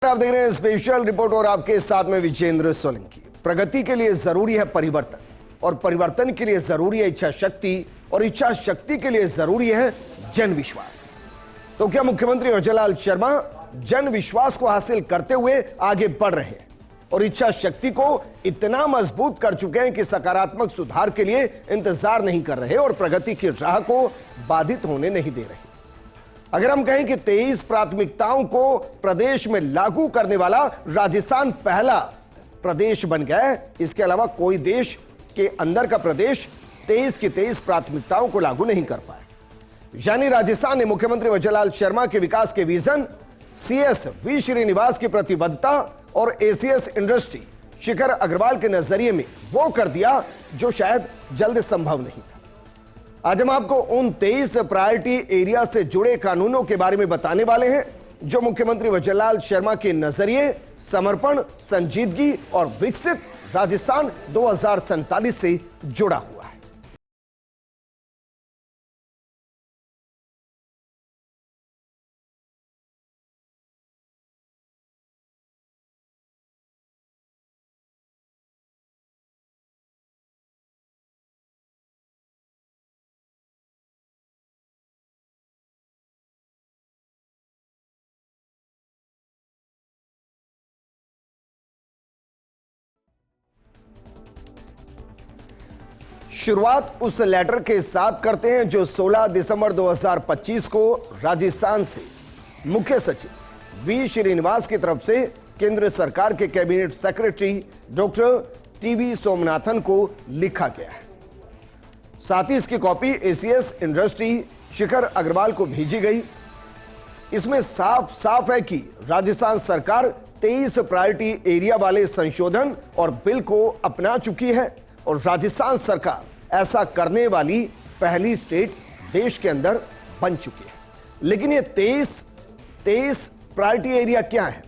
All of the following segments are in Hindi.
आप देख रहे हैं स्पेशल रिपोर्ट और आपके साथ में विजेंद्र सोलंकी। प्रगति के लिए जरूरी है परिवर्तन और परिवर्तन के लिए जरूरी है इच्छा शक्ति और इच्छा शक्ति के लिए जरूरी है जन विश्वास। तो क्या मुख्यमंत्री अजयलाल शर्मा जन विश्वास को हासिल करते हुए आगे बढ़ रहे हैं और इच्छा शक्ति को इतना मजबूत कर चुके हैं कि सकारात्मक सुधार के लिए इंतजार नहीं कर रहे और प्रगति की राह को बाधित होने नहीं दे रहे। अगर हम कहें कि 23 प्राथमिकताओं को प्रदेश में लागू करने वाला राजस्थान पहला प्रदेश बन गया है, इसके अलावा कोई देश के अंदर का प्रदेश 23 की 23 प्राथमिकताओं को लागू नहीं कर पाए। यानी राजस्थान ने मुख्यमंत्री अजयलाल शर्मा के विकास के विजन, सीएस वी श्रीनिवास की प्रतिबद्धता और एसीएस इंडस्ट्री शिखर अग्रवाल के नजरिए में वो कर दिया जो शायद जल्द संभव नहीं था। आज हम आपको उन 23 प्रायोरिटी एरिया से जुड़े कानूनों के बारे में बताने वाले हैं जो मुख्यमंत्री अजयलाल शर्मा के नजरिए, समर्पण, संजीदगी और विकसित राजस्थान 2047 से जुड़ा हुआ है। शुरुआत उस लेटर के साथ करते हैं जो 16 दिसंबर 2025 को राजस्थान से मुख्य सचिव वी श्रीनिवास की तरफ से केंद्र सरकार के cabinet secretary doctor TV Somanathan को लिखा गया है। साथ ही इसकी copy ACS industry Shikhar Agarwal को भेजी गई। इसमें साफ साफ है कि राजस्थान सरकार 23 प्रायोरिटी एरिया वाले संशोधन और बिल को अपना चुकी है और राजस्थान सरकार ऐसा करने वाली पहली स्टेट देश के अंदर बन चुकी है। लेकिन ये 23 प्रायोरिटी एरिया क्या है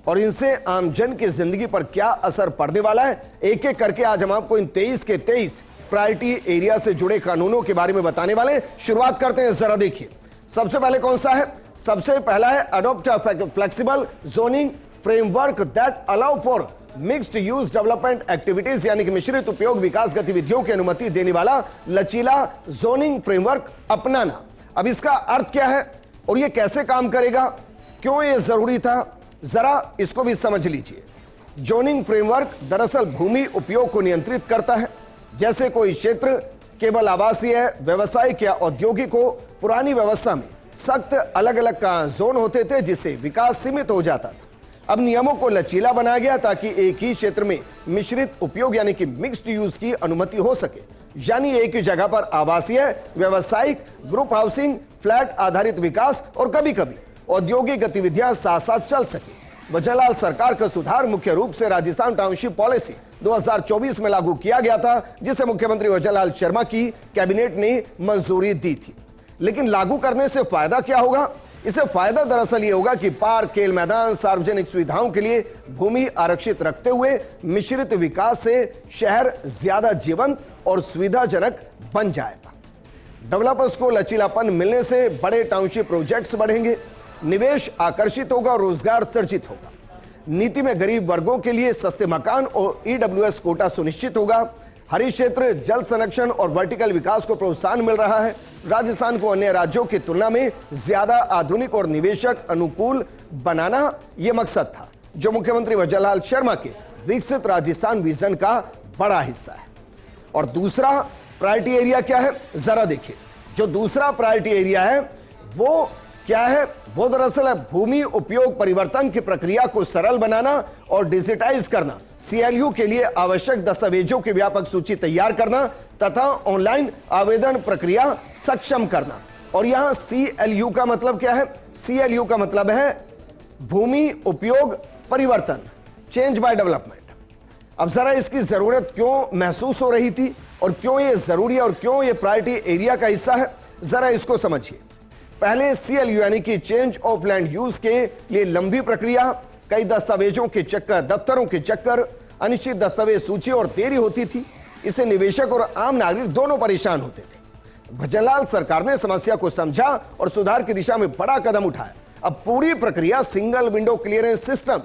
और इनसे आमजन की जिंदगी पर क्या असर पड़ने वाला है, एक एक करके आज हम आपको इन 23 के 23 प्रायोरिटी एरिया से जुड़े कानूनों के बारे में बताने वाले हैं। शुरुआत करते हैं, जरा देखिए। सबसे पहले कौन सा है? सबसे पहला है adopt flexible zoning framework that allow for mixed use development activities, यानी कि मिश्रित उपयोग विकास गतिविधियों की अनुमति देने वाला लचीला जोनिंग फ्रेमवर्क अपनाना। अब इसका अर्थ क्या है और यह कैसे काम करेगा, क्यों यह जरूरी था, जरा इसको भी समझ लीजिए। जोनिंग फ्रेमवर्क दरअसल भूमि उपयोग को नियंत्रित करता है। जैसे कोई क्षेत्र केवल आवासीय, व्यावसायिक या औद्योगिक हो, पुरानी व्यवस्था में सख्त अलग अलग का जोन होते थे जिससे विकास सीमित हो जाता था। अब नियमों को लचीला बनाया गया ताकि एक ही क्षेत्र में मिश्रित उपयोग यानी कि मिक्स्ड यूज की अनुमति हो सके। यानी एक ही जगह पर आवासीय, व्यावसायिक, ग्रुप हाउसिंग, फ्लैट आधारित विकास और कभी कभी औद्योगिक गतिविधियां साथ साथ चल सके। अजयलाल सरकार का सुधार मुख्य रूप से राजस्थान टाउनशिप पॉलिसी 2024 में लागू किया गया था, जिसे मुख्यमंत्री अजयलाल शर्मा की कैबिनेट ने मंजूरी दी थी। लेकिन लागू करने से फायदा क्या होगा? इससे फायदा दरअसल ये होगा कि पार्क, खेल मैदान, सार्वजनिक सुविधाओं के लिए भूमि आरक्षित रखते हुए मिश्रित विकास से शहर ज्यादा जीवंत और सुविधाजनक बन जाएगा। डेवलपर्स को लचीलापन मिलने से बड़े टाउनशिप प्रोजेक्ट्स बढ़ेंगे, निवेश आकर्षित होगा और रोजगार सृजित होगा। नीति में गरीब वर्गों के लिए सस्ते मकान और ईडब्ल्यूएस कोटा सुनिश्चित होगा। हरित क्षेत्र, जल संरक्षण और वर्टिकल विकास को प्रोत्साहन मिल रहा है। राजस्थान को अन्य राज्यों की तुलना में ज्यादा आधुनिक और निवेशक अनुकूल बनाना यह मकसद था, जो मुख्यमंत्री अजयलाल शर्मा के विकसित राजस्थान विजन का बड़ा हिस्सा है। और दूसरा प्रायोरिटी एरिया क्या है, जरा देखिए। जो दूसरा प्रायोरिटी एरिया है वो क्या है? वो दरअसल है भूमि उपयोग परिवर्तन की प्रक्रिया को सरल बनाना और डिजिटाइज करना, सीएलयू के लिए आवश्यक दस्तावेजों की व्यापक सूची तैयार करना तथा ऑनलाइन आवेदन प्रक्रिया सक्षम करना। और यहां सीएलयू का मतलब क्या है? सीएलयू का मतलब है भूमि उपयोग परिवर्तन, चेंज बाय डेवलपमेंट। अब जरा इसकी जरूरत क्यों महसूस हो रही थी और क्यों यह जरूरी है और क्यों यह प्रायोरिटी एरिया का हिस्सा है, जरा इसको समझिए। पहले सीएलयू यानी कि चेंज ऑफ लैंड यूज के लिए लंबी प्रक्रिया, कई दस्तावेजों के चक्कर, दफ्तरों के चक्कर, अनिश्चित दस्तावेज सूची और देरी होती थी। इससे निवेशक और आम नागरिक दोनों परेशान होते थे। अजयलाल सरकार ने समस्या को समझा और सुधार की दिशा में बड़ा कदम उठाया। अब पूरी प्रक्रिया सिंगल विंडो क्लियरेंस सिस्टम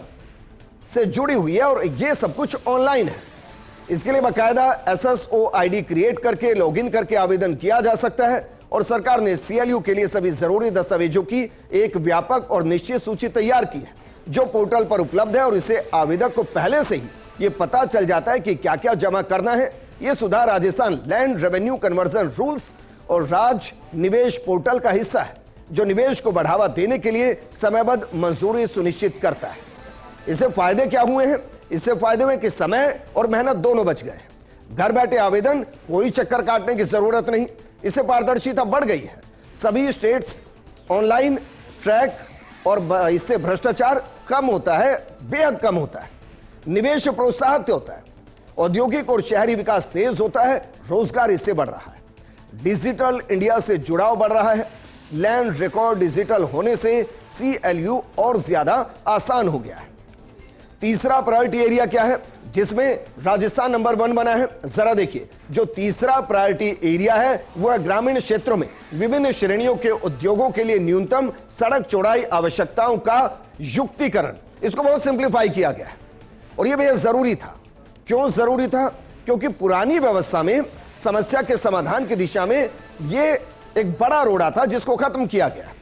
से जुड़ी हुई है और यह सब कुछ ऑनलाइन है। इसके लिए बाकायदा SSO ID क्रिएट करके लॉगिन करके आवेदन किया जा सकता है और सरकार ने CLU के लिए सभी जरूरी दस्तावेजों की एक व्यापक और निश्चित सूची तैयार की है जो पोर्टल पर उपलब्ध है और इसे आवेदक को पहले से ही यह पता चल जाता है कि क्या क्या जमा करना है। यह सुधार Rajasthan land revenue conversion rules और राज निवेश पोर्टल का हिस्सा है जो निवेश को बढ़ावा देने के लिए समयबद्ध मंजूरी सुनिश्चित करता है। इससे फायदे क्या हुए हैं? इससे फायदे में कि समय और मेहनत दोनों बच गए। घर बैठे आवेदन, कोई चक्कर काटने की जरूरत नहीं। इससे पारदर्शिता बढ़ गई है। सभी स्टेट्स ऑनलाइन ट्रैक और इससे भ्रष्टाचार कम होता है, बेहद कम होता है। निवेश प्रोत्साहित होता है, औद्योगिक और शहरी विकास तेज होता है, रोजगार इससे बढ़ रहा है, डिजिटल इंडिया से जुड़ाव बढ़ रहा है। लैंड रिकॉर्ड डिजिटल होने से CLU और ज्यादा आसान हो गया है। तीसरा प्रायोरिटी एरिया क्या है जिसमें राजस्थान नंबर 1 बना है? जरा देखिए, जो तीसरा प्रायोरिटी एरिया है वो है ग्रामीण क्षेत्रों में विभिन्न श्रेणियों के उद्योगों के लिए न्यूनतम सड़क चौड़ाई आवश्यकताओं का युक्तिकरण। इसको बहुत सिंप्लीफाई किया गया है और यह बेहद जरूरी था। क्यों जरूरी था? क्योंकि पुरानी व्यवस्था में समस्या के समाधान की दिशा में यह एक बड़ा रोड़ा था जिसको खत्म किया गया।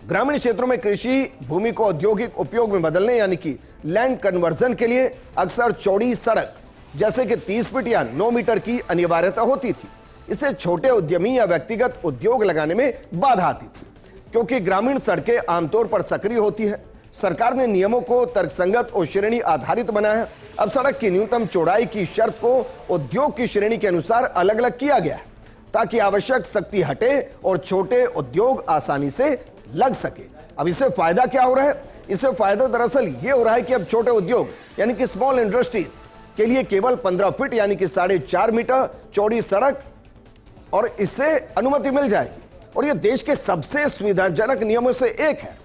ग्रामीण क्षेत्रों में कृषि भूमि को औद्योगिक उपयोग में बदलने यानी कि लैंड कन्वर्जन के लिए अक्सर चौड़ी सड़क जैसे कि 30 फीट या 9 मीटर की अनिवार्यता होती थी। इससे छोटे उद्यमी या व्यक्तिगत उद्योग लगाने में बाधा आती थी क्योंकि ग्रामीण सड़कें आमतौर पर सक्रिय होती है। सरकार ने नियमों को तर्कसंगत और श्रेणी आधारित बनाया। अब सड़क की न्यूनतम चौड़ाई की शर्त को उद्योग की श्रेणी के अनुसार अलग अलग किया गया है ताकि आवश्यक शक्ति हटे और छोटे उद्योग आसानी से लग सके। अब इससे फायदा क्या हो रहा है? इससे फायदा दरअसल यह हो रहा है कि अब छोटे उद्योग यानी कि स्मॉल इंडस्ट्रीज के लिए केवल 15 फीट यानी कि 4.5 मीटर चौड़ी सड़क और इससे अनुमति मिल जाएगी और यह देश के सबसे सुविधाजनक नियमों से एक है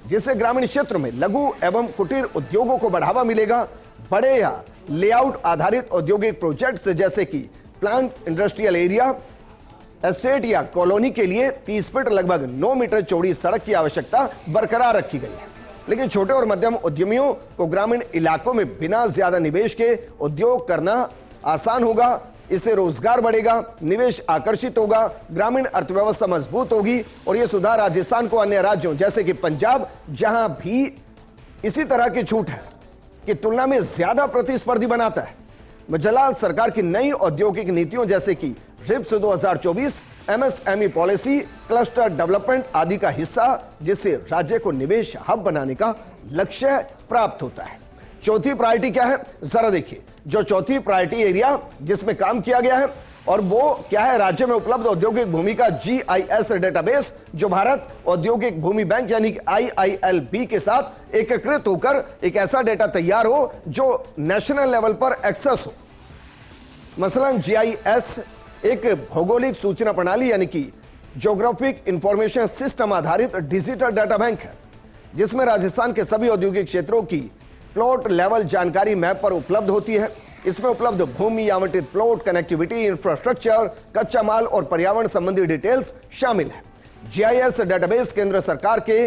जिससे ग्रामीण क्षेत्र में लघु एवं कुटीर उद्योगों को बढ़ावा मिलेगा। बड़े या लेआउट आधारित औद्योगिक प्रोजेक्ट जैसे कि प्लांट इंडस्ट्रियल एरिया एस्टेट या कॉलोनी के लिए 30 फीट लगभग 9 मीटर चौड़ी सड़क की आवश्यकता बरकरार रखी गई है। लेकिन छोटे और मध्यम उद्यमियों को ग्रामीण इलाकों में बिना ज्यादा निवेश के उद्योग करना आसान होगा। इससे रोजगार बढ़ेगा, निवेश आकर्षित होगा, ग्रामीण अर्थव्यवस्था मजबूत होगी और यह सुधार राजस्थान को अन्य राज्यों जैसे कि पंजाब जहां भी इसी तरह की छूट है की तुलना में ज्यादा प्रतिस्पर्धी बनाता है। मुजल्लाल सरकार की नई औद्योगिक नीतियों जैसे कि RIPS 2024, MSME policy, cluster development आदि का हिस्सा जिससे राज्य को निवेश हब बनाने का लक्ष्य प्राप्त होता है। चौथी प्रायोरिटी क्या है? जरा देखिए, जो चौथी प्रायोरिटी एरिया जिसमें काम किया गया है और वो क्या है? राज्य में उपलब्ध औद्योगिक भूमि का GIS डेटाबेस जो भारत औद्योगिक भूमि बैंक यानी कि IILB के साथ एकीकृत होकर एक ऐसा डेटा तैयार हो जो नेशनल लेवल पर एक्सेस हो। मसलन GIS एक भौगोलिक सूचना प्रणाली यानी कि ज्योग्राफिक इंफॉर्मेशन सिस्टम आधारित डिजिटल डाटा बैंक है जिसमें राजस्थान के सभी औद्योगिक क्षेत्रों की प्लॉट लेवल जानकारी मैप पर उपलब्ध होती है। इसमें उपलब्ध भूमि, आवंटित प्लॉट, कनेक्टिविटी, इंफ्रास्ट्रक्चर, कच्चा माल और पर्यावरण संबंधी डिटेल्स शामिल है। GIS डेटाबेस केंद्र सरकार के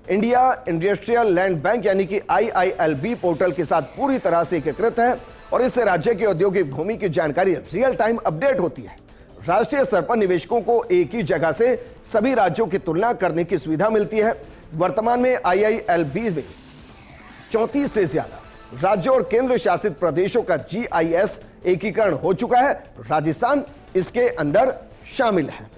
इंडिया इंडस्ट्रियल लैंड बैंक यानी कि IILB पोर्टल के साथ पूरी तरह से एकीकृत है और इससे राज्य की औद्योगिक भूमि की जानकारी रियल टाइम अपडेट होती है। राष्ट्रीय स्तर पर निवेशकों को एक ही जगह से सभी राज्यों की तुलना करने की सुविधा मिलती है। वर्तमान में IILB में 34 से ज्यादा राज्यों और केंद्र शासित प्रदेशों का GIS एकीकरण हो चुका है। राजस्थान इसके अंदर शामिल है।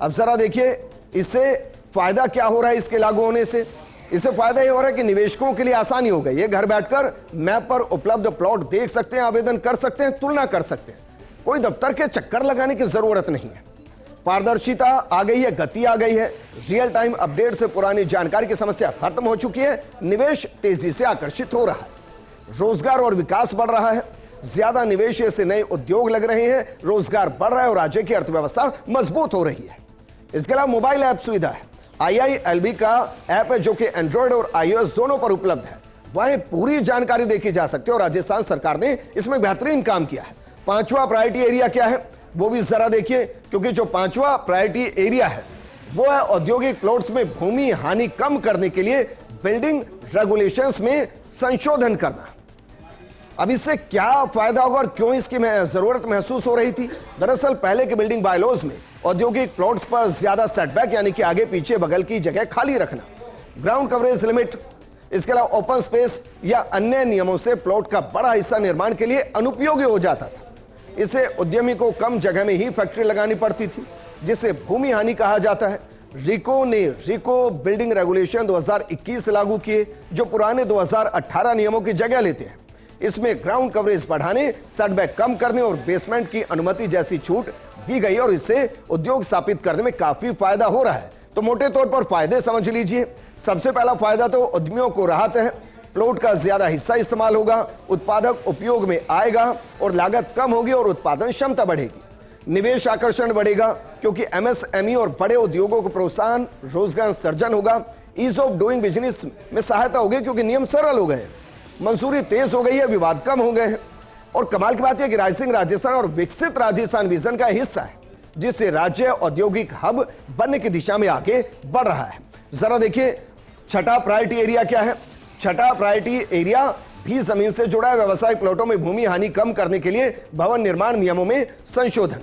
अब जरा देखिए इससे फायदा क्या हो रहा है इसके लागू होने से। इससे फायदा यह हो रहा है कि निवेशकों के लिए आसानी हो गई है। घर बैठकर मैप पर उपलब्ध प्लॉट देख सकते हैं, आवेदन कर सकते हैं, तुलना कर सकते हैं। कोई दफ्तर के चक्कर लगाने की जरूरत नहीं है। पारदर्शिता आ गई है, गति आ गई है। रियल टाइम अपडेट से पुरानी जानकारी की समस्या खत्म हो चुकी है। निवेश तेजी से आकर्षित हो रहा है, रोजगार और विकास बढ़ रहा है। ज्यादा निवेश से नए उद्योग लग रहे हैं, रोजगार बढ़ रहा है और राज्य की अर्थव्यवस्था मजबूत हो रही है। इसके अलावा मोबाइल ऐप सुविधा है। IILB का ऐप है जो कि एंड्रॉइड और iOS दोनों पर उपलब्ध है। वहीं पूरी जानकारी देखी जा सकती है और राजस्थान सरकार ने इसमें बेहतरीन काम किया है। पांचवा प्रायोरिटी एरिया क्या है वो भी जरा देखिए, क्योंकि जो पांचवा प्रायोरिटी एरिया है वो है औद्योगिक प्लॉट्स में भूमि हानि कम करने के लिए बिल्डिंग रेगुलेशंस में संशोधन करना। अब इससे क्या फायदा होगा और क्यों इसकी जरूरत महसूस हो रही थी? दरअसल पहले के बिल्डिंग बायलॉज में औद्योगिक प्लॉट्स पर ज्यादा सेटबैक यानी कि आगे पीछे बगल की जगह खाली रखना, ग्राउंड कवरेज लिमिट, इसके अलावा ओपन स्पेस या अन्य नियमों से प्लॉट का बड़ा हिस्सा निर्माण के लिए अनुपयोगी हो जाता था। इससे उद्यमी को कम जगह में ही फैक्ट्री लगानी पड़ती थी, जिसे भूमि हानि कहा जाता है। रिको बिल्डिंग रेगुलेशन 2021 से लागू किए, जो पुराने 2018 नियमों की जगह लेते हैं। इसमें ग्राउंड कवरेज बढ़ाने, सेटबैक कम करने और बेसमेंट की अनुमति जैसी छूट दी गई और इससे उद्योग स्थापित करने में काफी फायदा हो रहा है। तो मोटे तौर पर फायदे समझ लीजिए। सबसे पहला फायदा तो उद्यमियों को राहत है, प्लॉट का ज्यादा हिस्सा इस्तेमाल होगा, उत्पादक उपयोग में आएगा और लागत कम होगी और उत्पादन क्षमता बढ़ेगी। निवेश आकर्षण बढ़ेगा क्योंकि एमएसएमई और बड़े उद्योगों को प्रोत्साहन, रोजगार सृजन होगा। ईज ऑफ डूइंग बिजनेस में सहायता होगी क्योंकि नियम सरल हो गए, मंजूरी तेज हो गई है, विवाद कम हो गए हैं। और कमाल की बात यह कि राइजिंग राजस्थान और विकसित राजस्थान विजन का हिस्सा है, जिससे राज्य औद्योगिक हब बनने की दिशा में आगे बढ़ रहा है। जरा देखिए छठा प्रायोरिटी एरिया क्या है। छठा प्रायोरिटी एरिया भी जमीन से जुड़ा है। व्यवसायिक प्लॉटों में भूमि हानि कम करने के लिए भवन निर्माण नियमों में संशोधन।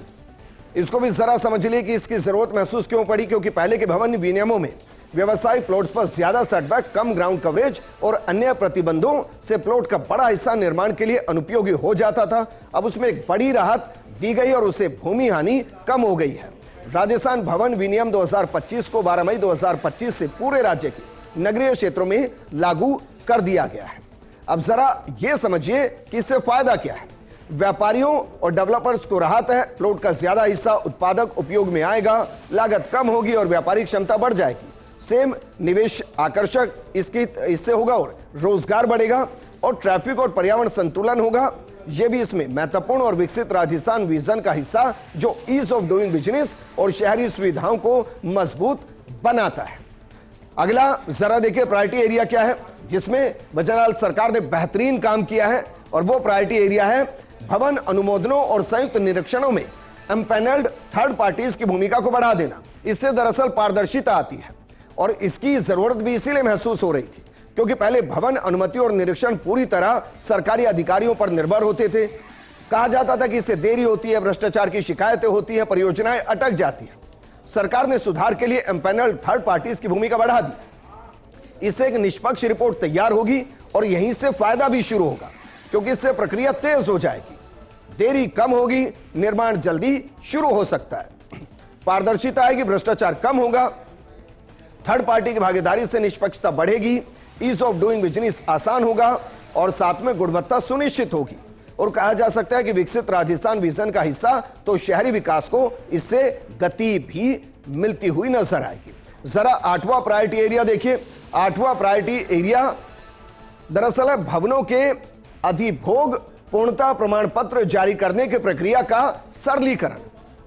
इसको भी जरा समझ लिए कि इसकी जरूरत महसूस क्यों पड़ी, क्योंकि पहले के भवन विनियमों में व्यवसायिक प्लॉट्स पर ज्यादा सेटबैक, कम ग्राउंड कवरेज और अन्य प्रतिबंधों से प्लॉट का बड़ा हिस्सा निर्माण के लिए अनुपयोगी हो जाता था। अब उसमें एक बड़ी राहत दी गई और उससे भूमि हानि कम हो गई है। राजस्थान भवन विनियम 2025 को 12 मई 2025 से पूरे राज्य के नगरीय क्षेत्रों में लागू कर दिया गया है। अब जरा यह समझिए कि इससे फायदा क्या है। व्यापारियों और डेवलपर्स को राहत है, प्लॉट का ज्यादा हिस्सा उत्पादक उपयोग में आएगा, लागत कम होगी और व्यापारिक क्षमता बढ़ जाएगी। सेम निवेश आकर्षक इससे होगा और रोजगार बढ़ेगा और ट्रैफिक और पर्यावरण संतुलन होगा। यह भी इसमें महत्वपूर्ण और विकसित राजस्थान विजन का हिस्सा, जो ईज ऑफ डूइंग बिजनेस और शहरी सुविधाओं को मजबूत बनाता है। अगला जरा देखिए प्रायोरिटी एरिया क्या है, जिसमें बजरलाल सरकार ने बेहतरीन काम किया है और वो प्रायोरिटी एरिया है भवन अनुमोदनों और संयुक्त निरीक्षणों में एम्पैनल्ड थर्ड पार्टीज की भूमिका को बढ़ा देना। इससे दरअसल पारदर्शिता आती है और इसकी जरूरत भी इसीलिए महसूस हो रही थी क्योंकि पहले भवन अनुमति और निरीक्षण पूरी तरह सरकारी अधिकारियों पर निर्भर होते थे। कहा जाता था कि इससे देरी होती है, भ्रष्टाचार की शिकायतें होती हैं, परियोजनाएं अटक जाती हैं। सरकार ने सुधार के लिए एम्पैनल्ड थर्ड पार्टीज की भूमिका बढ़ा दी। इससे एक निष्पक्ष रिपोर्ट तैयार होगी और यहीं से फायदा भी शुरू होगा क्योंकि इससे प्रक्रिया तेज हो जाएगी, देरी कम होगी, निर्माण जल्दी शुरू हो सकता है, पारदर्शिता आएगी, भ्रष्टाचार कम होगा, थर्ड पार्टी की भागीदारी से निष्पक्षता बढ़ेगी, ईज ऑफ डूइंग बिजनेस आसान होगा और साथ में गुणवत्ता सुनिश्चित होगी। और कहा जा सकता है कि विकसित राजस्थान विजन का हिस्सा तो शहरी विकास को इससे गति भी मिलती हुई नजर आएगी। जरा आठवां प्रायोरिटी एरिया देखिए। आठवां प्रायोरिटी एरिया दरअसल है भवनों के अधिभोग पूर्णता प्रमाण पत्र जारी करने की प्रक्रिया का सरलीकरण।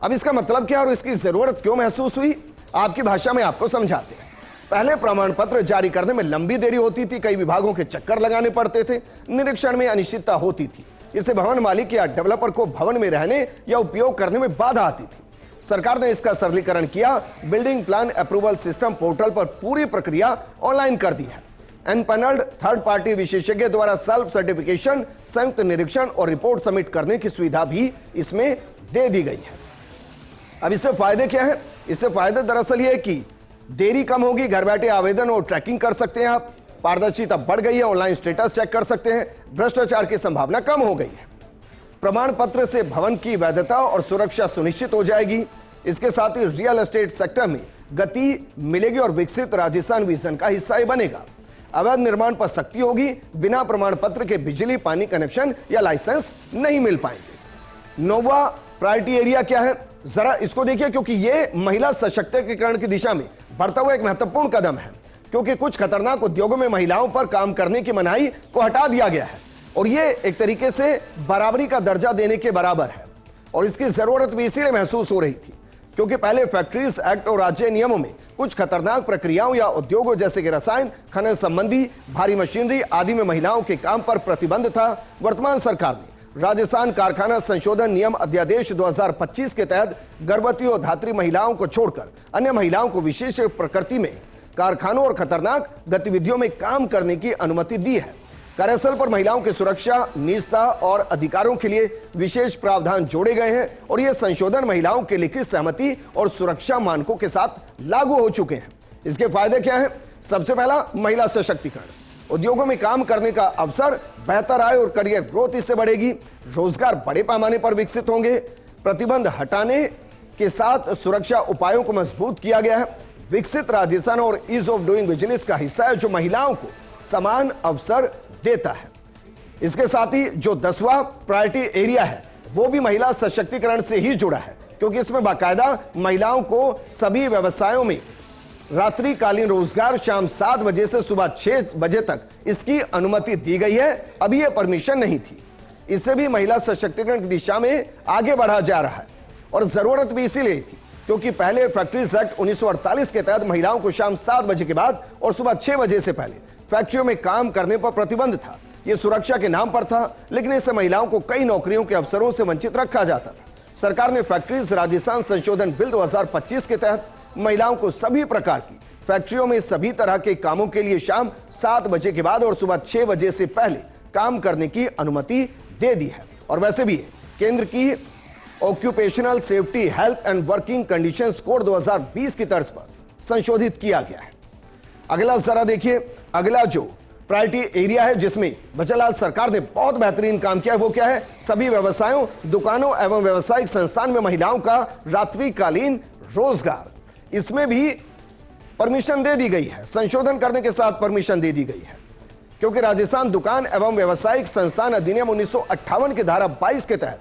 अब इसका मतलब क्या और इसकी जरूरत क्यों महसूस हुई, आपकी भाषा में आपको समझाते हैं। पहले प्रमाण पत्र जारी करने में लंबी देरी होती थी, कई विभागों के चक्कर लगाने पड़ते थे, निरीक्षण में अनिश्चितता होती थी। इससे भवन मालिक या डेवलपर को भवन में रहने या उपयोग करने में बाधा आती थी। सरकार ने इसका सरलीकरण किया। Building plan approval system portal पर पूरी प्रक्रिया ऑनलाइन कर दी है। एम्पैनल्ड थर्ड पार्टी विशेषज्ञ द्वारा सेल्फ सर्टिफिकेशन, संयुक्त निरीक्षण और रिपोर्ट सबमिट करने की सुविधा भी इसमें दे दी गई है। अब इससे फायदे क्या है? इससे फायदे दरअसल ये कि देरी कम होगी, घर बैठे आवेदन और ट्रैकिंग कर सकते हैं आप, पारदर्शिता बढ़ गई है, ऑनलाइन स्टेटस चेक कर सकते हैं, भ्रष्टाचार की संभावना कम हो गई है। प्रमाण पत्र से भवन की वैधता और सुरक्षा सुनिश्चित हो जाएगी। इसके साथ ही रियल एस्टेट सेक्टर में गति मिलेगी और विकसित राजस्थान विजन का हिस्सा ही बनेगा। अवैध निर्माण पर सख्ती होगी, बिना प्रमाण पत्र के बिजली पानी कनेक्शन या लाइसेंस नहीं मिल पाएंगे। नौवां प्रायोरिटी एरिया क्या है, जरा इसको देखिए, क्योंकि यह महिला सशक्तिकरण की दिशा में बढ़ता हुआ एक महत्वपूर्ण कदम है। क्योंकि कुछ खतरनाक उद्योगों में महिलाओं पर काम करने की मनाही को हटा दिया गया है और यह एक तरीके से बराबरी का दर्जा देने के बराबर है और इसकी जरूरत भी इसीलिए महसूस हो रही थी क्योंकि पहले फैक्ट्रीज एक्ट और राज्य नियमों में कुछ खतरनाक प्रक्रियाओं या उद्योगों जैसे कि रसायन, खनन संबंधी, भारी मशीनरी आदि में महिलाओं के काम पर प्रतिबंध था। वर्तमान सरकार ने राजस्थान कारखाना संशोधन नियम अध्यादेश 2025 के तहत गर्भवती और धात्री महिलाओं को छोड़कर अन्य महिलाओं को विशेष प्रकृति में कारखानों और खतरनाक गतिविधियों में काम करने की अनुमति दी है। कार्यस्थल पर महिलाओं की सुरक्षा, निजता और अधिकारों के लिए विशेष प्रावधान जोड़े गए हैं और ये संशोधन महिलाओं के लिखित सहमति और सुरक्षा मानकों के साथ लागू हो चुके हैं। इसके फायदे क्या हैं? सबसे पहला, महिला सशक्तिकरण। उद्योगों में काम करने का अवसर, बेहतर आय और करियर ग्रोथ इससे बढ़ेगी। रोजगार बड़े पैमाने पर विकसित होंगे। प्रतिबंध हटाने के साथ सुरक्षा उपायों को मजबूत किया गया है। विकसित राजस्थान और ईज ऑफ डूइंग बिजनेस का हिस्सा है जो महिलाओं को समान अवसर देता है। इसके साथ ही जो 10वां प्रायोरिटी एरिया है वो भी महिला सशक्तिकरण से ही जुड़ा है, क्योंकि इसमें बाकायदा महिलाओं को सभी व्यवसायों में रात्रिकालीन रोजगार शाम 7 बजे से सुबह 6 बजे तक इसकी अनुमति दी गई है। अभी यह परमिशन नहीं थी। इससे भी महिला सशक्तिकरण की दिशा में आगे बढ़ा जा रहा है और जरूरत भी इसीलिए थी क्योंकि पहले फैक्ट्रीज एक्ट 1948 के तहत महिलाओं को शाम 7 बजे के बाद और सुबह 6 बजे से पहले फैक्ट्रियों में काम करने पर प्रतिबंध था। यह सुरक्षा के नाम पर था, लेकिन इससे महिलाओं को कई नौकरियों के अवसरों से वंचित रखा जाता था। सरकार ने फैक्ट्रीज राजस्थान संशोधन बिल 2025 के तहत महिलाओं को सभी प्रकार की फैक्ट्रियों में सभी तरह के कामों के लिए शाम 7 बजे के बाद और सुबह 6 बजे से पहले काम करने की अनुमति दे दी है। और वैसे भी केंद्र की occupational safety, health and working conditions code 2020 की तर्ज पर संशोधित किया गया है। अगला जरा देखिए, अगला जो प्रायोरिटी एरिया है जिसमें बचनलाल सरकार ने बहुत बेहतरीन काम किया है वो क्या है? सभी व्यवसायों, दुकानों एवं व्यावसायिक संस्थान में महिलाओं का रात्रिकालीन रोजगार। इसमें भी परमिशन दे दी गई है, संशोधन करने के साथ परमिशन दे दी गई है, क्योंकि राजस्थान दुकान एवं व्यावसायिक संस्थान अधिनियम 1958 की धारा 22 के तहत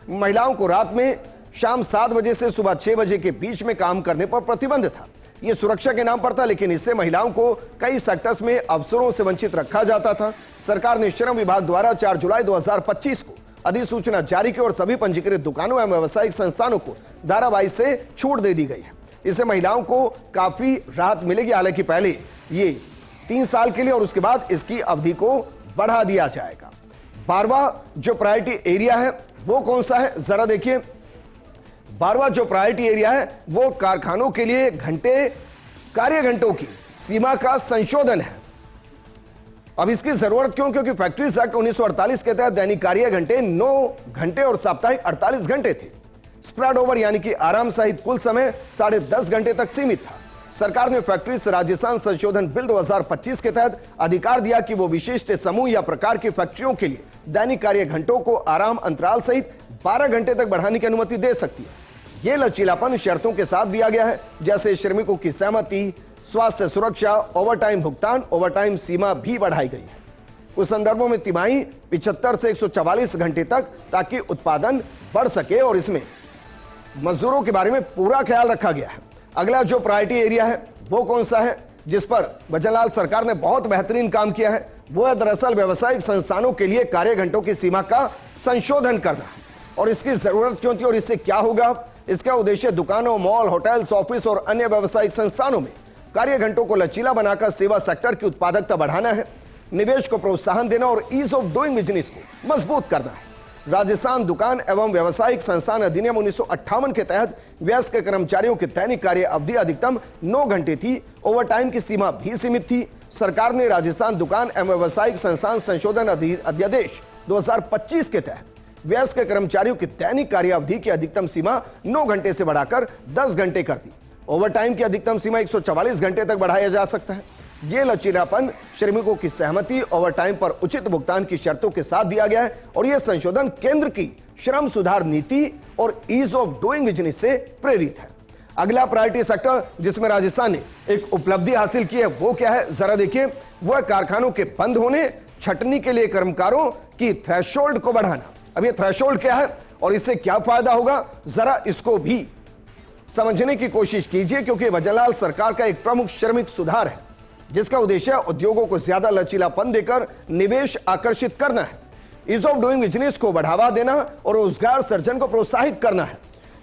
महिलाओं को रात में शाम 7 बजे से सुबह 6 बजे के बीच में काम करने पर प्रतिबंध था। यह सुरक्षा के नाम पर था, लेकिन इससे महिलाओं को कई सेक्टर्स में अवसरों से वंचित रखा जाता था। सरकार ने श्रम विभाग द्वारा 4 जुलाई 2025 को अधिसूचना जारी की और सभी पंजीकृत दुकानों एवं व्यावसायिक संस्थानों को धारा 22 से छूट दे दी गई है। इससे महिलाओं को काफी राहत मिलेगी। हालांकि पहले ये 3 साल के लिए और उसके बाद इसकी अवधि को बढ़ा दिया जाएगा। 12वां जो प्रायोरिटी एरिया है वो कौन सा है? जरा देखिए, 12वां जो प्रायोरिटी एरिया है वो कारखानों के लिए कार्य घंटों की सीमा का संशोधन है। अब इसकी जरूरत क्यों? क्योंकि फैक्ट्रीज एक्ट 1948 के तहत दैनिक कार्य घंटे 9 घंटे और साप्ताहिक 48 घंटे थे। स्प्रेड ओवर यानी कि आराम सहित कुल समय 10.5 घंटे तक सीमित था। सरकार ने फैक्ट्रीज राजस्थान संशोधन बिल 2025 के तहत अधिकार दिया कि वो विशिष्ट समूह या प्रकार की फैक्ट्रियों के लिए दैनिक कार्य घंटों को आराम अंतराल सहित 12 घंटे तक बढ़ाने की अनुमति दे सकती है। यह लचीलापन शर्तों के साथ दिया गया है, जैसे श्रमिकों की सहमति, स्वास्थ्य सुरक्षा, ओवरटाइम भुगतान। ओवरटाइम सीमा भी बढ़ाई गई है कुछ संदर्भों में तिमाही 75 से 144 घंटे तक, ताकि उत्पादन बढ़ सके और इसमें मजदूरों के बारे में पूरा ख्याल रखा गया है। अगला जो प्रायोरिटी एरिया है वो कौन सा है जिस पर बचनलाल सरकार ने बहुत बेहतरीन काम किया है? वो है दरअसल व्यावसायिक संस्थानों के लिए कार्य घंटों की सीमा का संशोधन करना। और इसकी जरूरत क्यों थी और इससे क्या होगा? इसका उद्देश्य दुकानों, मॉल, होटल्स, ऑफिस और अन्य व्यावसायिक संस्थानों में कार्य घंटों को लचीला बनाकर सेवा सेक्टर की उत्पादकता बढ़ाना है, निवेश को प्रोत्साहन देना और ईज ऑफ डूइंग बिजनेस को मजबूत करना है। राजस्थान दुकान एवं व्यावसायिक संस्थान अधिनियम 1958 के तहत वयस्क कर्मचारियों की दैनिक कार्य अवधि अधिकतम 9 घंटे थी। ओवरटाइम की सीमा भी सीमित थी। सरकार ने राजस्थान दुकान एवं व्यावसायिक संस्थान संशोधन अध्यादेश 2025 के तहत वयस्क कर्मचारियों की दैनिक कार्य अवधि की अधिकतम सीमा 9 घंटे से बढ़ाकर 10 घंटे कर दी। ओवरटाइम की अधिकतम सीमा 144 घंटे तक बढ़ाया जा सकता है। यह लचीलापन श्रमिकों की सहमति, ओवरटाइम पर उचित भुगतान की शर्तों के साथ दिया गया है और यह संशोधन केंद्र की श्रम सुधार नीति और ईज ऑफ डूइंग बिजनेस से प्रेरित है। अगला प्रायोरिटी सेक्टर जिसमें राजस्थान ने एक उपलब्धि हासिल की है वो क्या है? जरा देखिए, वो है कारखानों के बंद होने, छटनी के लिए कर्मकारों की थ्रेशोल्ड को बढ़ाना। अब ये थ्रेशोल्ड क्या है और इससे क्या फायदा होगा, जरा इसको भी समझने की कोशिश कीजिए, क्योंकि बचनलाल सरकार का एक प्रमुख श्रमिक सुधार है जिसका उद्देश्य उद्योगों को ज्यादा लचीलापन देकर निवेश आकर्षित करना है, ईज ऑफ डूइंग बिजनेस को बढ़ावा देना और रोजगार सृजन को प्रोत्साहित करना है।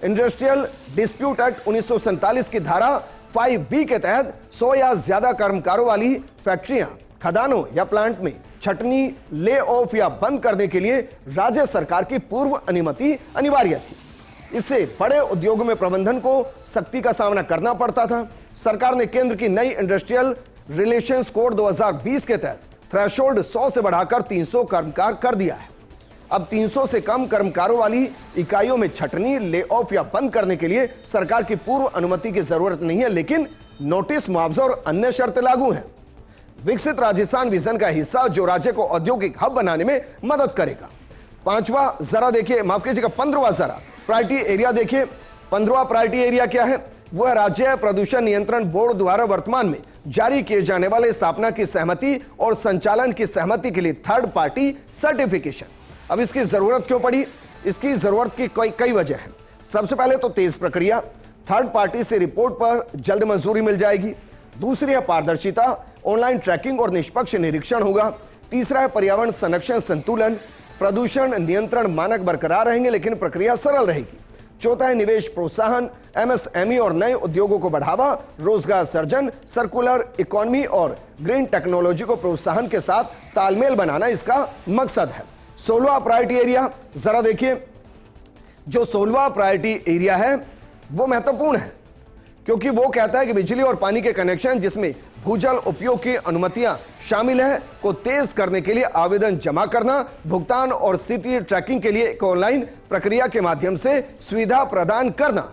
इंडस्ट्रियल डिस्प्यूट एक्ट 1947 की धारा 5B के तहत 100 या ज्यादा कर्मकारों वाली फैक्ट्रियां, खदानों या प्लांट में छटनी, ले ऑफ या बंद करने के लिए राज्य सरकार की पूर्व अनुमति अनिवार्य थी। इससे बड़े उद्योगों में प्रबंधन को सख्ती का सामना करना पड़ता था। सरकार ने केंद्र की नई इंडस्ट्रियल रिलेशंस कोड 2020 के तहत थ्रेशोल्ड 100 से बढ़ाकर 300 कर्मकार कर दिया है। अब 300 से कम कर्मकारों वाली इकाइयों में छटनी, ले ऑफ या बंद करने के लिए सरकार की पूर्व अनुमति की जरूरत नहीं है, लेकिन नोटिस, मुआवजा और अन्य शर्तें लागू हैं। विकसित राजस्थान विजन का हिस्सा जो राज्य को औद्योगिक हब बनाने में मदद करेगा। 5वां जरा देखिए, माफ कीजिएगा 15वां जरा प्रायोरिटी एरिया देखिए। 15वां प्रायोरिटी एरिया क्या है? वह राज्य प्रदूषण नियंत्रण बोर्ड द्वारा वर्तमान में जारी किए जाने वाले स्थापना की सहमति और संचालन की सहमति के लिए थर्ड पार्टी सर्टिफिकेशन। अब इसकी जरूरत क्यों पड़ी? इसकी जरूरत की कई वजह है। सबसे पहले तो तेज प्रक्रिया, थर्ड पार्टी से रिपोर्ट पर जल्द मंजूरी मिल जाएगी। दूसरी है पारदर्शिता, ऑनलाइन ट्रैकिंग और निष्पक्ष निरीक्षण होगा। तीसरा है पर्यावरण संरक्षण संतुलन, प्रदूषण नियंत्रण मानक बरकरार रहेंगे लेकिन प्रक्रिया सरल रहेगी। चौथा है निवेश प्रोत्साहन, एमएसएमई और नए उद्योगों को बढ़ावा, रोजगार सृजन, सर्कुलर इकोनॉमी और ग्रीन टेक्नोलॉजी को प्रोत्साहन के साथ तालमेल बनाना इसका मकसद है। 16वां प्रायोरिटी एरिया जरा देखिए। जो 16वां प्रायोरिटी एरिया है वो महत्वपूर्ण है क्योंकि वो कहता है कि बिजली और पानी के कनेक्शन जिसमें भूजल उपयोग की अनुमतियां शामिल है को तेज करने के लिए आवेदन जमा करना, भुगतान और स्थिति ट्रैकिंग के लिए एक ऑनलाइन प्रक्रिया के माध्यम से सुविधा प्रदान करना।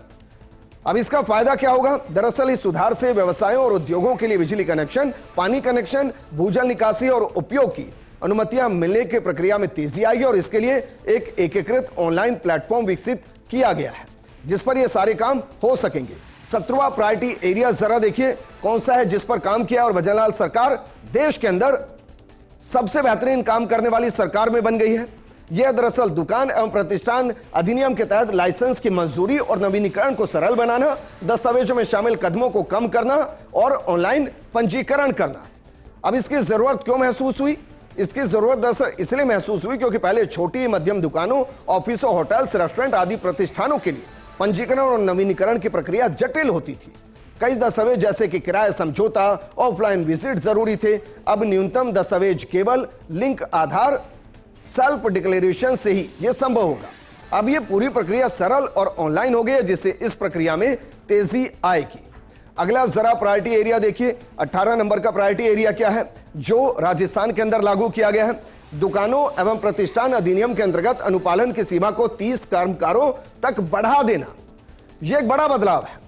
अब इसका फायदा क्या होगा? दरअसल इस सुधार से व्यवसायों और उद्योगों के लिए बिजली कनेक्शन, पानी कनेक्शन, भूजल निकासी और उपयोग की अनुमतियां मिलने की प्रक्रिया में तेजी आएगी और इसके लिए एक एकीकृत ऑनलाइन प्लेटफॉर्म विकसित किया गया है जिस पर ये सारे काम हो सकेंगे। 17वां प्रायोरिटी एरिया जरा देखिए कौन सा है जिस पर काम किया और भजनलाल सरकार देश के अंदर सबसे बेहतरीन काम करने वाली सरकार में बन गई है। यह दरअसल दुकान एवं प्रतिष्ठान अधिनियम के तहत लाइसेंस की मंजूरी और नवीनीकरण को सरल बनाना, दस्तावेजों में शामिल कदमों को कम करना और ऑनलाइन पंजीकरण करना। अब इसकी जरूरत क्यों महसूस हुई? इसकी जरूरत दरअसल इसलिए महसूस हुई क्योंकि पहले छोटी मध्यम दुकानों, ऑफिसों, होटल्स, रेस्टोरेंट आदि प्रतिष्ठानों के लिए पंजीकरण और नवीनीकरण की प्रक्रिया जटिल होती थी। कई दस्तावेज जैसे कि किराया समझौता, ऑफलाइन विजिट जरूरी थे। अब न्यूनतम दस्तावेज केवल लिंक, आधार, सेल्फ डिक्लेरेशन से ही यह संभव होगा। अब यह पूरी प्रक्रिया सरल और ऑनलाइन हो गई है जिससे इस प्रक्रिया में तेजी आएगी। अगला जरा प्रायोरिटी एरिया देखिए, 18 नंबर का प्रायोरिटी एरिया क्या है जो राजस्थान के अंदर लागू किया गया है? दुकानों एवं प्रतिष्ठान अधिनियम के अंतर्गत अनुपालन की सीमा को 30 कर्मकारों तक बढ़ा देना। यह एक बड़ा बदलाव है।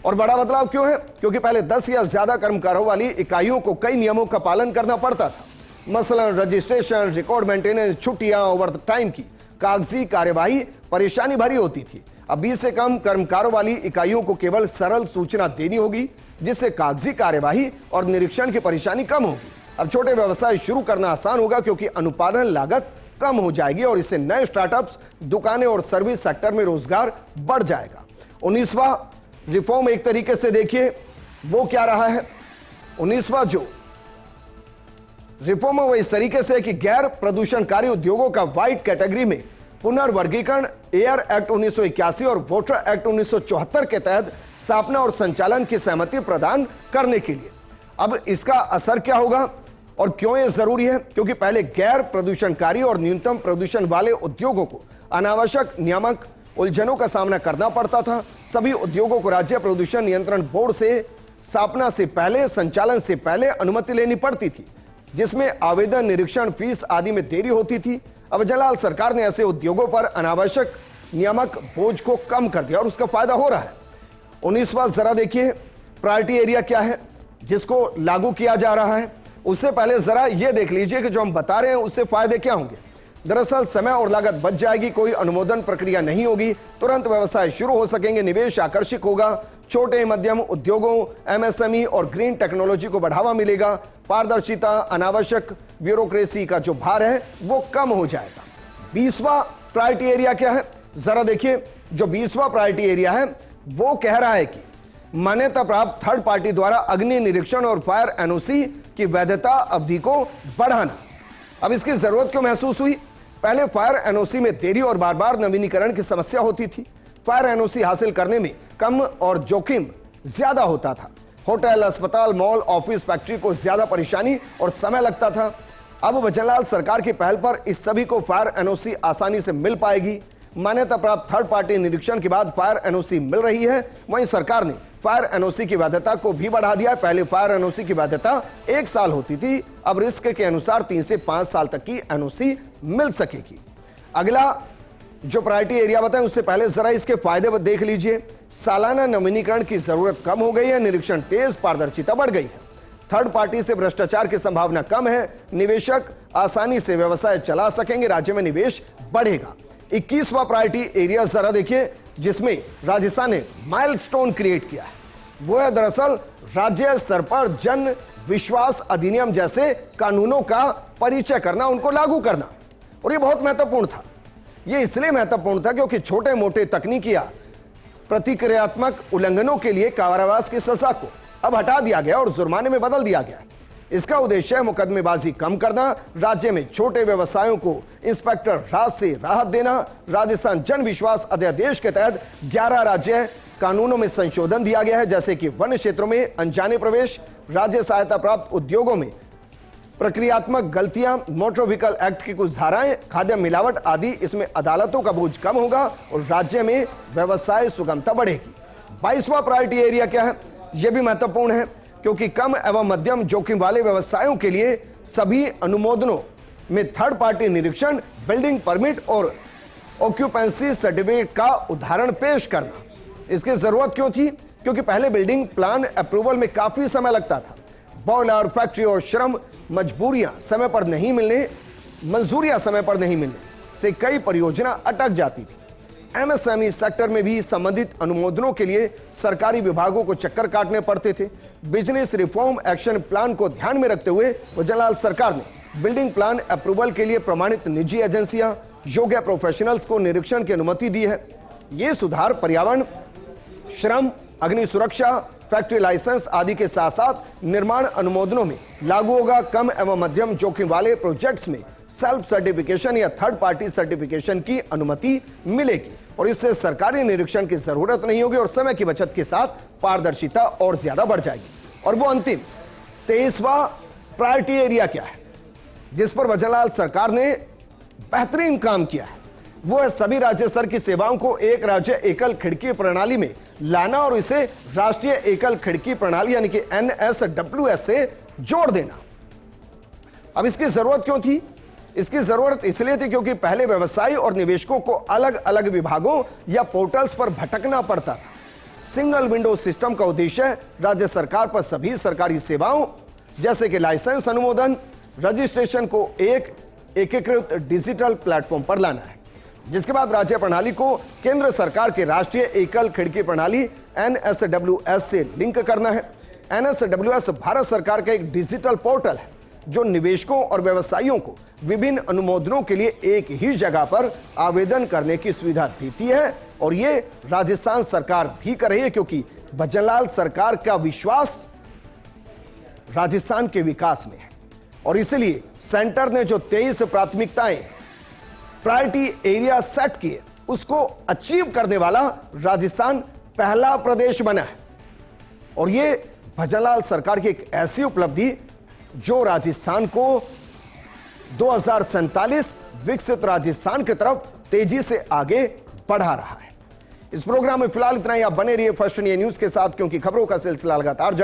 और बड़ा बदलाव क्यों है? क्योंकि पहले 10 या ज्यादा कर्मकारों वाली इकाइयों को कई नियमों का पालन करना पड़ता था। मसलन रजिस्ट्रेशन, रिकॉर्ड मेंटेनेंस, छुट्टियां, ओवर टाइम की कागजी कार्यवाही परेशानी भरी होती थी। अब 20 से कम कर्मकारों वाली इकाइयों को केवल सरल सूचना देनी होगी जिससे कागजी कार्यवाही और निरीक्षण की परेशानी कम होगी। अब छोटे व्यवसाय शुरू करना आसान होगा क्योंकि अनुपालन लागत कम हो जाएगी और इससे नए स्टार्टअप्स, दुकानें और सर्विस सेक्टर में रोजगार बढ़ जाएगा। 19वां रिफॉर्म एक तरीके से देखिए वो क्या रहा है? 19वां जो रिफॉर्म है वो इस तरीके से कि गैर प्रदूषणकारी उद्योगों का व्हाइट कैटेगरी में पुनर्वर्गीकरण एयर एक्ट 1981 और वोटर एक्ट 1974 के तहत स्थापना और संचालन की सहमति प्रदान करने के लिए। अब इसका असर क्या होगा और क्यों यह जरूरी है? क्योंकि पहले गैर प्रदूषणकारी और न्यूनतम प्रदूषण वाले उद्योगों को अनावश्यक नियामक उलझनों का सामना करना पड़ता था। सभी उद्योगों को राज्य प्रदूषण नियंत्रण बोर्ड से स्थापना से पहले, संचालन से पहले अनुमति लेनी पड़ती थी जिसमें आवेदन, निरीक्षण, फीस आदि में देरी होती थी। अब जलाल सरकार ने ऐसे उद्योगों पर अनावश्यक नियामक बोझ को कम कर दिया और उसका फायदा हो रहा है। 19वां जरा देखिए प्रायोरिटी एरिया क्या है जिसको लागू किया जा रहा है। उससे पहले जरा यह देख लीजिए कि जो हम बता रहे हैं उससे फायदे क्या होंगे। दरअसल समय और लागत बच जाएगी, कोई अनुमोदन प्रक्रिया नहीं होगी, तुरंत व्यवसाय शुरू हो सकेंगे, निवेश आकर्षक होगा, छोटे मध्यम उद्योगों, एमएसएमई और ग्रीन टेक्नोलॉजी को बढ़ावा मिलेगा, पारदर्शिता, अनावश्यक ब्यूरोक्रेसी का जो भार है वो कम हो जाएगा। 20वां प्रायोरिटी एरिया क्या है जरा देखिए। जो 20वां प्रायोरिटी एरिया है वो कह रहा है कि मान्यता प्राप्त थर्ड पार्टी द्वारा अग्नि निरीक्षण और फायर एनओसी की वैधता अवधि को बढ़ाना। अब इसकी जरूरत क्यों महसूस हुई? पहले फायर एनओसी में देरी और बार बार नवीनीकरण की समस्या होती थी। फायर एनओसी हासिल करने में कम और जोखिम ज्यादा होता था। होटल, अस्पताल, मॉल, ऑफिस, फैक्ट्री को ज्यादा परेशानी और समय लगता था। अब भजनलाल सरकार की पहल पर इस सभी को फायर एनओसी आसानी से मिल पाएगी। मान्यता प्राप्त थर्ड पार्टी निरीक्षण के बाद फायर एनओसी मिल रही है। वहीं सरकार ने फायर एनओसी की वैधता को भी बढ़ा दिया। पहले फायर एनओसी की वैधता 1 साल होती थी, अब रिस्क के अनुसार 3 से 5 साल तक की एनओसी मिल सकेगी। अगला जो प्रायोरिटी एरिया बताएं उससे पहले जरा इसके फायदे देख लीजिए। सालाना नवीनीकरण की जरूरत कम हो गई है, निरीक्षण तेज, पारदर्शिता बढ़ गई है, थर्ड पार्टी से भ्रष्टाचार की संभावना कम है, निवेशक आसानी से व्यवसाय चला सकेंगे, राज्य में निवेश बढ़ेगा। 21वां प्रायोरिटी एरिया जरा देखिए, जिसमें राजस्थान ने माइलस्टोन क्रिएट किया है, वो है दरअसल राज्य स्तर पर जन विश्वास अधिनियम जैसे कानूनों का परिचय करना, उनको लागू करना। और ये बहुत महत्वपूर्ण था। ये इसलिए महत्वपूर्ण था क्योंकि छोटे मोटे तकनीकी या प्रतिक्रियात्मक उल्लंघनों के लिए कारावास की सजा को अब हटा दिया गया और जुर्माने में बदल दिया गया। इसका उद्देश्य है मुकदमेबाजी कम करना, राज्य में छोटे व्यवसायों को इंस्पेक्टर राज से राहत देना। राजस्थान जन विश्वास अध्यादेश के तहत 11 राज्य कानूनों में संशोधन दिया गया है, जैसे कि वन क्षेत्रों में अनजाने प्रवेश, राज्य सहायता प्राप्त उद्योगों में प्रक्रियात्मक गलतियां, मोटर व्हीकल एक्ट की कुछ धाराएं, खाद्य मिलावट आदि। इसमें अदालतों का बोझ कम होगा और राज्य में व्यवसाय सुगमता बढ़ेगी। 22वां प्रायोरिटी एरिया क्या है? यह भी महत्वपूर्ण है क्योंकि कम एवं मध्यम जोखिम वाले व्यवसायों के लिए सभी अनुमोदनों में थर्ड पार्टी निरीक्षण, बिल्डिंग परमिट और ऑक्यूपेंसी सर्टिफिकेट का उदाहरण पेश करना। इसकी जरूरत क्यों थी? क्योंकि पहले बिल्डिंग प्लान अप्रूवल में काफी समय लगता था। बॉयलर, फैक्ट्री और श्रम मंजूरियां समय पर नहीं मिलने से कई परियोजना अटक जाती थी। एमएसएमई सेक्टर में भी संबंधित अनुमोदनों के लिए सरकारी विभागों को चक्कर काटने पड़ते थे। बिजनेस रिफॉर्म एक्शन प्लान को ध्यान में रखते हुए भजनलाल सरकार ने बिल्डिंग प्लान अप्रूवल के लिए प्रमाणित निजी एजेंसियां, योग्य प्रोफेशनल्स को निरीक्षण की अनुमति दी है। ये सुधार पर्यावरण, श्रम, अग्नि सुरक्षा, फैक्ट्री लाइसेंस आदि के साथ साथ निर्माण अनुमोदनों में लागू होगा। कम एवं मध्यम जोखिम वाले प्रोजेक्ट्स में सेल्फ सर्टिफिकेशन या थर्ड पार्टी सर्टिफिकेशन की अनुमति मिलेगी और इससे सरकारी निरीक्षण की जरूरत नहीं होगी और समय की बचत के साथ पारदर्शिता और ज्यादा बढ़ जाएगी। और वो अंतिम 23वां प्रायोरिटी एरिया क्या है जिस पर भजनलाल सरकार ने बेहतरीन काम किया है? वो है सभी राज्य स्तर की सेवाओं को एक राज्य एकल खिड़की प्रणाली में लाना और इसे राष्ट्रीय एकल खिड़की प्रणाली यानी कि NSWS से जोड़ देना। अब इसकी जरूरत क्यों थी? इसकी जरूरत इसलिए थी क्योंकि पहले व्यवसायी और निवेशकों को अलग अलग विभागों या पोर्टल्स पर भटकना पड़ता था। सिंगल विंडो सिस्टम का उद्देश्य राज्य सरकार पर सभी सरकारी सेवाओं जैसे कि लाइसेंस, अनुमोदन, रजिस्ट्रेशन को एक एकीकृत डिजिटल प्लेटफॉर्म पर लाना है, जिसके बाद राज्य प्रणाली को केंद्र सरकार के राष्ट्रीय एकल खिड़की प्रणाली NSWS से लिंक करना है। NSWS भारत सरकार का एक डिजिटल पोर्टल है जो निवेशकों और व्यवसायियों को विभिन्न अनुमोदनों के लिए एक ही जगह पर आवेदन करने की सुविधा देती है और ये राजस्थान सरकार भी कर रही है क्योंकि भजनलाल सरकार का विश्वास राजस्थान के विकास में है और इसलिए सेंटर ने जो 23 प्राथमिकताएं प्रायोरिटी एरिया सेट किए उसको अचीव करने वाला राजस्थान पहला प्रदेश बना है और ये भजनलाल सरकार की एक ऐसी उपलब्धि जो राजस्थान को 2047 विकसित राजस्थान की तरफ तेजी से आगे बढ़ा रहा है। इस प्रोग्राम में फिलहाल इतना ही। आप बने रहिए फर्स्ट इंडिया न्यूज के साथ क्योंकि खबरों का सिलसिला लगातार